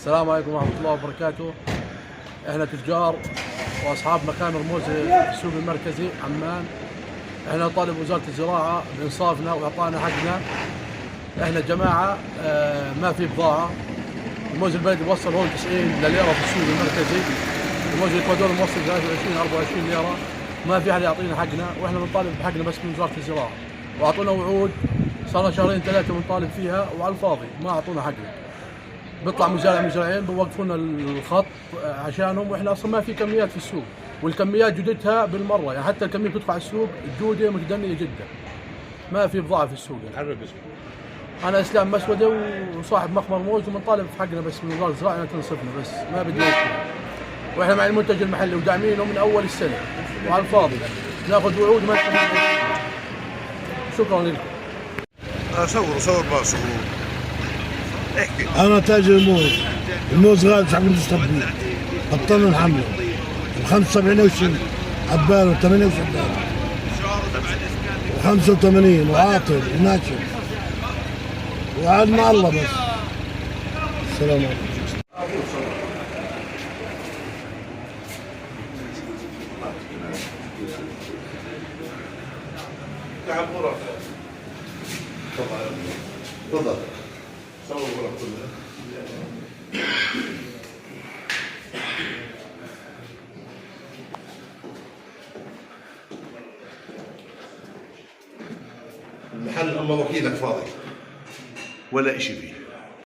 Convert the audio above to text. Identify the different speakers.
Speaker 1: السلام عليكم ورحمة الله وبركاته. احنا تجار واصحاب مكان رموز في السوق المركزي عمان. احنا نطالب وزارة الزراعة بانصافنا واعطانا حقنا. احنا جماعة ما في بضاعة. الموز البلدي موصل هون 90 ليرة في السوق المركزي، الموز الاكوادوري موصل 23 24 ليرة. ما في احد يعطينا حقنا، واحنا بنطالب بحقنا بس من وزارة الزراعة. واعطونا وعود صار شهرين ثلاثة بنطالب فيها وعلى الفاضي ما اعطونا حقنا. بيطلع مزارعين بوقفونا الخط عشانهم، واحنا اصلا ما في كميات في السوق، والكميات جودتها بالمره، يعني حتى الكميه بتدفع السوق الجوده متدنيه جدا. ما في بضاعه في السوق يعني. انا اسلام مسوده وصاحب مخمر موز، وبنطالب في حقنا بس من وزاره الزراعه انها تنصفنا، بس ما بدنا يكفي. واحنا مع المنتج المحلي وداعمينه من اول السنه، وعلى الفاضي ناخذ وعود ما تكفي. شكرا لكم.
Speaker 2: صور باسو. احكي.
Speaker 3: أنا تاجر موز، الموز غالي صعب نستقبل. الطن الحمله ب 75 وشي عبال و 8 وشبال و 85 وعاطل وناشف وعاد مع الله بس. السلام عليكم.
Speaker 2: تعال غرف. تفضل. صور الغرف كلها. المحل اما وكيلك فاضي ولا اشي فيه.